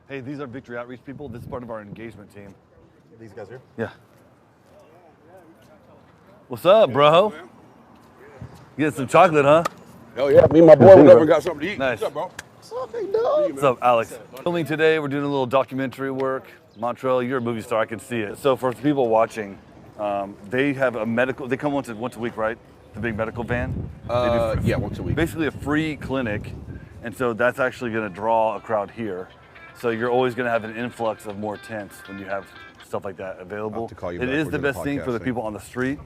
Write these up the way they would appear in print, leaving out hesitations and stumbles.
Hey, these are Victory Outreach people. This is part of our engagement team. These guys here? Yeah. What's up, bro? You get some chocolate, huh? Oh yeah, me and my boy went over and got something to eat. Nice. What's up, bro? What's up, big dog? What's up, Alex? Filming today, we're doing a little documentary work. Montreal, you're a movie star, I can see it. So for the people watching, they have a medical, they come once a week, right? The big medical van? Yeah, once a week. Basically a free clinic, and so that's actually gonna draw a crowd here. So you're always gonna have an influx of more tents when you have stuff like that available. I'll have to call you It back. is We're the doing a best thing for the podcast people on the street,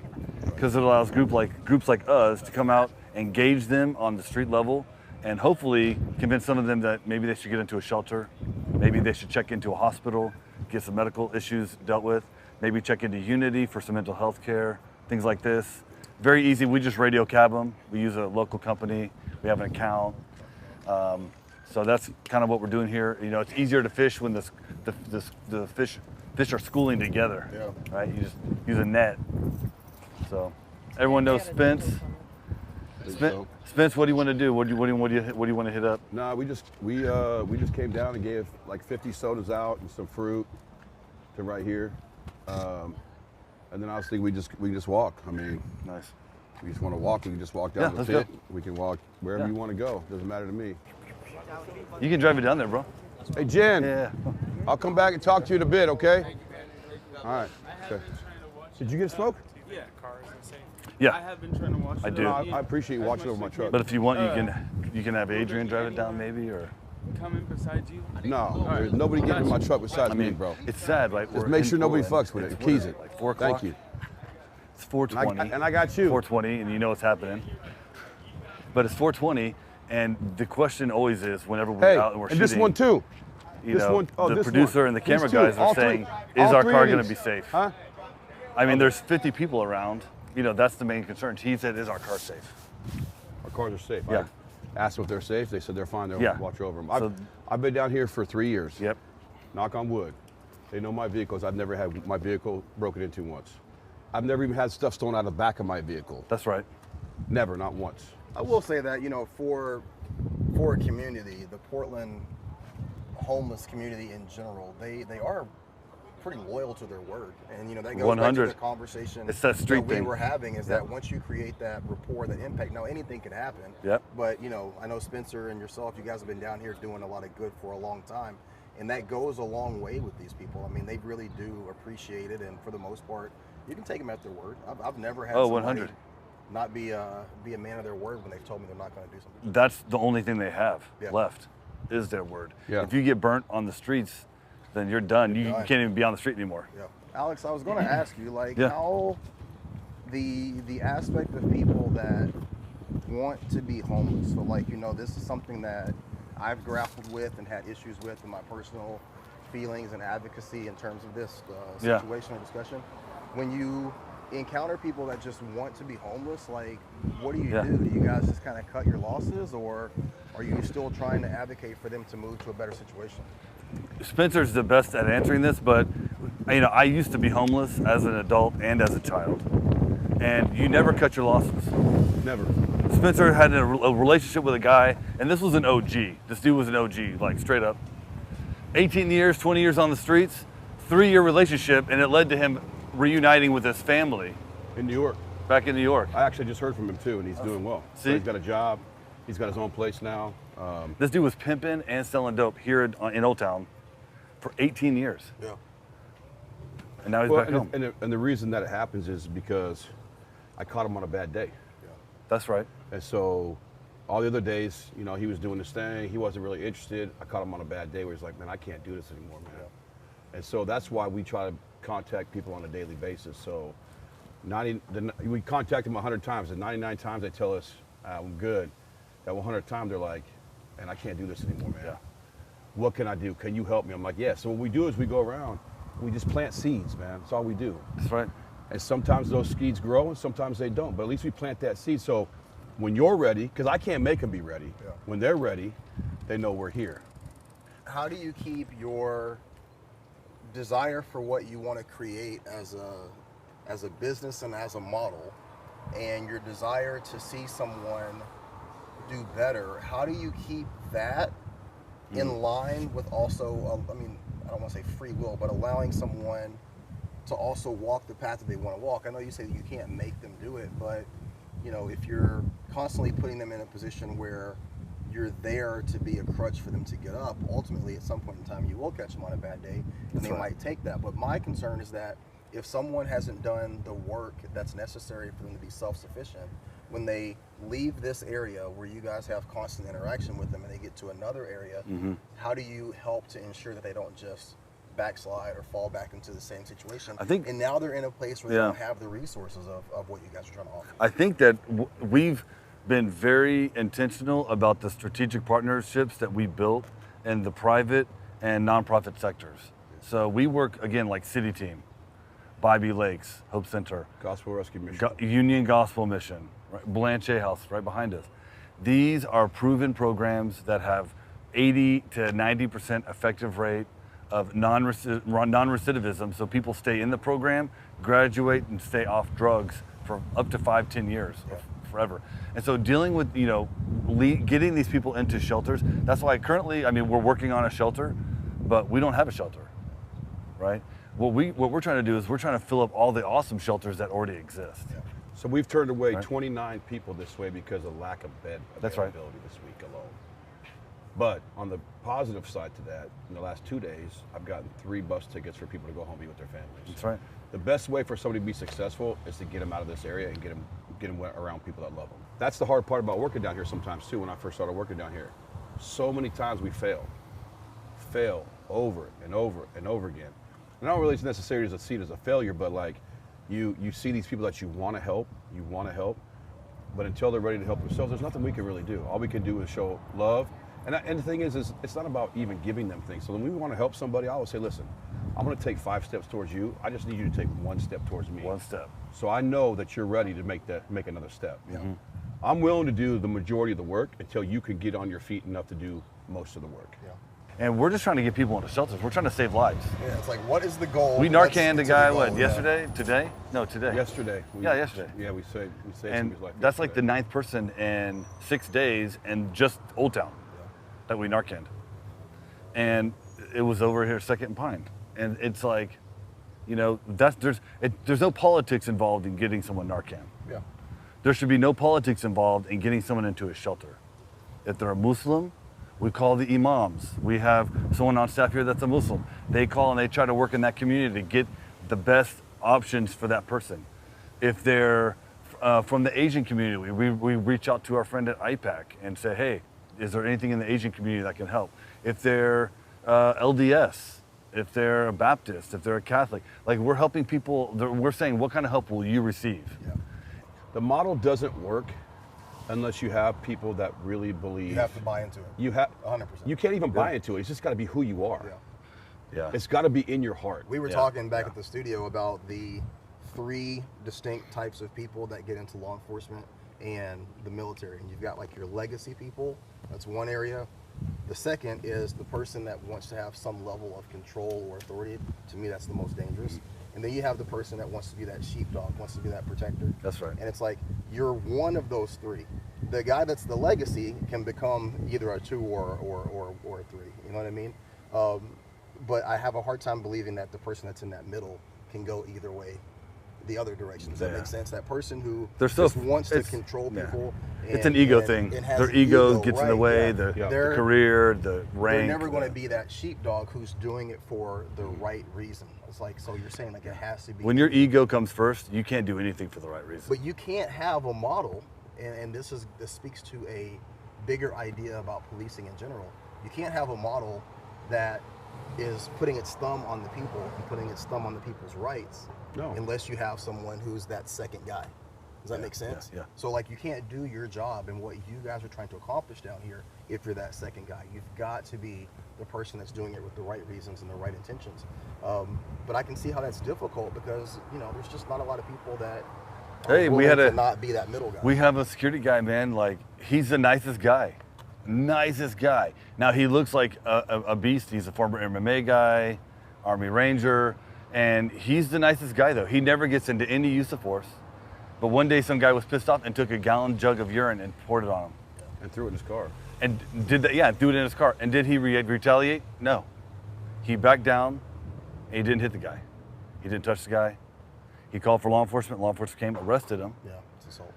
because it allows groups like us to come out, engage them on the street level, and hopefully convince some of them that maybe they should get into a shelter, maybe they should check into a hospital, get some medical issues dealt with, maybe check into Unity for some mental health care, things like this. Very easy, we just radio cab them. We use a local company, we have an account. So that's kind of what we're doing here. You know, it's easier to fish when the fish are schooling together, right? You just use a net. So everyone knows Spence. Spence, what do you want to do? What do you want to hit up? Nah, we just came down and gave like 50 sodas out and some fruit to right here, and then obviously we just walk. I mean, nice. We just want to walk. We can just walk down the pit. Go. We can walk wherever you want to go. Doesn't matter to me. You can drive it down there, bro. Hey Jen. Yeah. I'll come back and talk to you in a bit, okay? All right. Okay. Did you get a smoke? Yeah, cars and safe. Yeah. I have been trying to watch it. I do. No, I appreciate you watching over my truck. But if you want, you can have Adrian drive it down, maybe, or. Come in beside you. No, there's nobody getting in my truck besides me, bro. It's sad, right? Just make sure nobody fucks with it. Keys it. Like 4 o'clock. Thank you. It's 4:20. And I got you. 4:20, and you know what's happening. But it's 4:20, and the question always is, whenever we're out and we're shooting. This one too. You know, the producer and the camera guys are saying, "Is our car going to be safe?" Huh? I mean, there's 50 people around. You know, that's the main concern. He said, "Is our car safe?" Our cars are safe. Yeah. I asked them if they're safe. They said they're fine. They'll watch over them. So, I've been down here for 3 years. Yep. Knock on wood. They know my vehicles. I've never had my vehicle broken into once. I've never even had stuff stolen out of the back of my vehicle. That's right. Never, not once. I will say that, you know, for a community, the Portland homeless community in general, they are pretty loyal to their word. And, you know, that goes 100. back to the conversation It's that street we thing. were having is that once you create that rapport, that impact, now anything can happen. Yep. But, you know, I know Spencer and yourself, you guys have been down here doing a lot of good for a long time. And that goes a long way with these people. I mean, they really do appreciate it. And for the most part, you can take them at their word. I've never had somebody 100. not be a man of their word when they've told me they're not going to do something. That's the only thing they have left, is their word. Yeah. If you get burnt on the streets, then you're done. You can't even be on the street anymore. Yeah. Alex, I was going to ask you, like, how the aspect of people that want to be homeless. So, like, you know, this is something that I've grappled with and had issues with in my personal feelings and advocacy in terms of this situation or discussion. When you encounter people that just want to be homeless, like, what do you do? Do you guys just kind of cut your losses, or are you still trying to advocate for them to move to a better situation? Spencer's the best at answering this, but you know, I used to be homeless as an adult and as a child, and you never cut your losses. Never. Spencer had a relationship with a guy, and this was an OG. This dude was an OG, like straight up. 18 years, 20 years on the streets, 3-year relationship, and it led to him reuniting with his family. In New York. Back in New York. I actually just heard from him too, and he's doing well. See? So he's got a job. He's got his own place now. This dude was pimping and selling dope here in Old Town for 18 years. Yeah. And now he's back home. And the reason that it happens is because I caught him on a bad day. Yeah. That's right. And so all the other days, you know, he was doing his thing. He wasn't really interested. I caught him on a bad day where he's like, man, I can't do this anymore, man. Yeah. And so that's why we try to contact people on a daily basis. So we contact them 100 times, and 99 times they tell us, I'm good. That 100th time, they're like, man, I can't do this anymore, man. Yeah. What can I do? Can you help me? I'm like, yeah. So what we do is we go around, we just plant seeds, man. That's all we do. That's right. And sometimes those seeds grow and sometimes they don't, but at least we plant that seed. So when you're ready, because I can't make them be ready, when they're ready, they know we're here. How do you keep your desire for what you want to create as a business and as a model, and your desire to see someone do better? How do you keep that in line with also, I mean, I don't want to say free will, but allowing someone to also walk the path that they want to walk. I know you say that you can't make them do it, but you know, if you're constantly putting them in a position where you're there to be a crutch for them to get up, ultimately at some point in time you will catch them on a bad day, and they might take that. But my concern is that if someone hasn't done the work that's necessary for them to be self-sufficient, when they leave this area where you guys have constant interaction with them and they get to another area, how do you help to ensure that they don't just backslide or fall back into the same situation? I think, and now they're in a place where they don't have the resources of what you guys are trying to offer. I think that we've been very intentional about the strategic partnerships that we built in the private and nonprofit sectors. So we work, again, like City Team, Bybee Lakes, Hope Center, Gospel Rescue Mission, Union Gospel Mission, right? Blanche House right behind us. These are proven programs that have 80 to 90% effective rate of non-recidivism, so people stay in the program, graduate, and stay off drugs for up to 5-10 years, or forever. And so dealing with, you know, getting these people into shelters, that's why currently, I mean, we're working on a shelter, but we don't have a shelter, right? What we're trying to do is we're trying to fill up all the awesome shelters that already exist. So we've turned away 29 people this way because of lack of bed availability this week alone. But on the positive side to that, in the last 2 days, I've gotten 3 bus tickets for people to go home and be with their families. That's right. The best way for somebody to be successful is to get them out of this area and get them around people that love them. That's the hard part about working down here sometimes too. When I first started working down here, so many times we fail over and over and over again. And I don't really necessarily see it as a failure, but like you see these people that you want to help, but until they're ready to help themselves, there's nothing we can really do. All we can do is show love. And the thing is it's not about even giving them things. So when we want to help somebody, I always say, listen, I'm going to take 5 steps towards you. I just need you to take 1 step towards me. 1 step. So I know that you're ready to make another step. I'm willing to do the majority of the work until you can get on your feet enough to do most of the work. And we're just trying to get people into shelters. We're trying to save lives. Yeah, it's like, what is the goal? We Narcaned a guy, yesterday? Today? No, today. Yesterday. Yesterday. Yeah, we saved and somebody's life. that's like the 9th person in 6 days in just Old Town that we Narcaned. And it was over here, 2nd and Pine. And it's like, you know, there's no politics involved in getting someone Narcan. There should be no politics involved in getting someone into a shelter. If they're a Muslim, we call the imams. We have someone on staff here that's a Muslim. They call and they try to work in that community to get the best options for that person. If they're from the Asian community, we reach out to our friend at IPAC and say, hey, is there anything in the Asian community that can help? If they're LDS, if they're a Baptist, if they're a Catholic, like we're helping people, we're saying, what kind of help will you receive? The model doesn't work unless you have people that really believe. You have to buy into it. You have 100%. You can't even buy into it. It's just got to be who you are. It's got to be in your heart. We were talking back at the studio about the 3 distinct types of people that get into law enforcement and the military. And you've got like your legacy people. That's one area. The second is the person that wants to have some level of control or authority. To me, that's the most dangerous. And then you have the person that wants to be that sheepdog, wants to be that protector. That's right. And it's like, you're one of those 3. The guy that's the legacy can become either a 2 or a 3. You know what I mean? But I have a hard time believing that the person that's in that middle can go either way, the other direction. Does that make sense? That person who just wants to control people. It's an ego thing. Their ego gets in the way, the career, the rank. They're never going to be that sheepdog who's doing it for the right reason. It's like, so you're saying like it has to be. When your ego comes first, you can't do anything for the right reason. But you can't have a model, and this speaks to a bigger idea about policing in general. You can't have a model that is putting its thumb on the people and putting its thumb on the people's rights unless you have someone who's that second guy. Does that make sense? Yeah. So like you can't do your job and what you guys are trying to accomplish down here if you're that second guy. You've got to be the person that's doing it with the right reasons and the right intentions. But I can see how that's difficult because, you know, there's just not a lot of people that are willing to not be that middle guy. We have a security guy, man, like he's the nicest guy. Nicest guy. Now he looks like a beast. He's a former MMA guy, Army Ranger, and he's the nicest guy though. He never gets into any use of force. But one day some guy was pissed off and took a gallon jug of urine and poured it on him. And threw it in his car. And did that? Yeah, threw it in his car. And did he retaliate? No. He backed down, and he didn't hit the guy. He didn't touch the guy. He called for law enforcement. Law enforcement came, arrested him. Yeah, it's assault.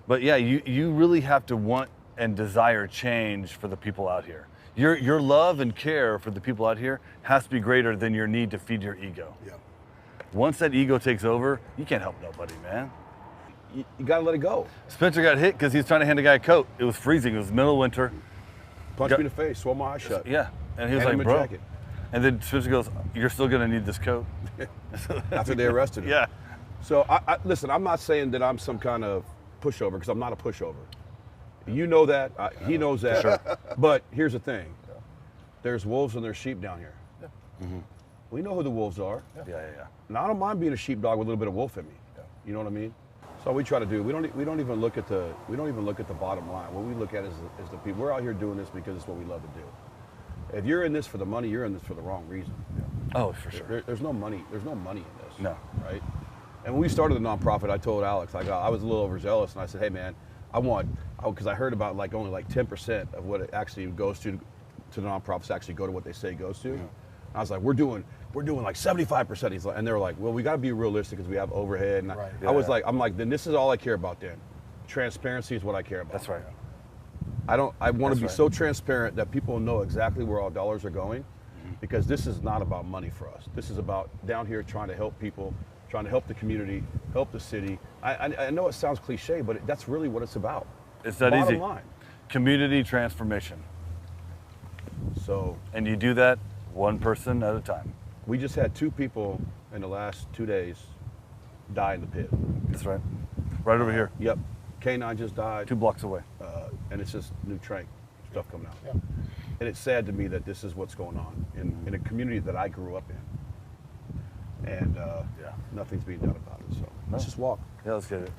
But yeah, you really have to want and desire change for the people out here. Your love and care for the people out here has to be greater than your need to feed your ego. Yeah. Once that ego takes over, you can't help nobody, man. You gotta let it go. Spencer got hit because he was trying to hand a guy a coat. It was freezing. It was middle of winter. Punch me in the face, swell my eyes shut. Yeah. And he was Hand like, him a bro. jacket. And then Spencer goes, you're still going to need this coat. After they arrested him. Yeah. So, listen, I'm not saying that I'm some kind of pushover, because I'm not a pushover. You know that. He knows that. Sure. But here's the thing. There's wolves and there's sheep down here. Yeah. Mm-hmm. We know who the wolves are. Yeah. Now, I don't mind being a sheepdog with a little bit of wolf in me. Yeah. You know what I mean? So we try to do. We don't even look at the bottom line. What we look at is the people. We're out here doing this because it's what we love to do. If you're in this for the money, you're in this for the wrong reason. Yeah. Oh, for sure. There's no money. There's no money in this. No. Right. And when we started the nonprofit, I told Alex, I was a little overzealous, and I said, hey man, because I heard about only 10% of what it actually goes to the nonprofits actually go to what they say it goes to. Yeah. I was like, we're doing like 75%. He's like, and they were like, well, we got to be realistic because we have overhead. And Right. I'm like, then this is all I care about. Then transparency is what I care about. That's right. I want to be right. so transparent that people know exactly where all dollars are going, because this is not about money for us. This is about down here trying to help people, trying to help the community, help the city. I know it sounds cliche, but that's really what it's about. It's that Bottom easy. line. Community transformation. So And you do that one person at a time. we just had 2 people in the last 2 days die in the pit. That's right. Right over here, Yep. K9 just died. 2 blocks away. And it's just new trank stuff coming out. Yeah. And it's sad to me that this is what's going on in a community that I grew up in. And Yeah. nothing's being done about it. So let's just walk. Yeah, let's get it.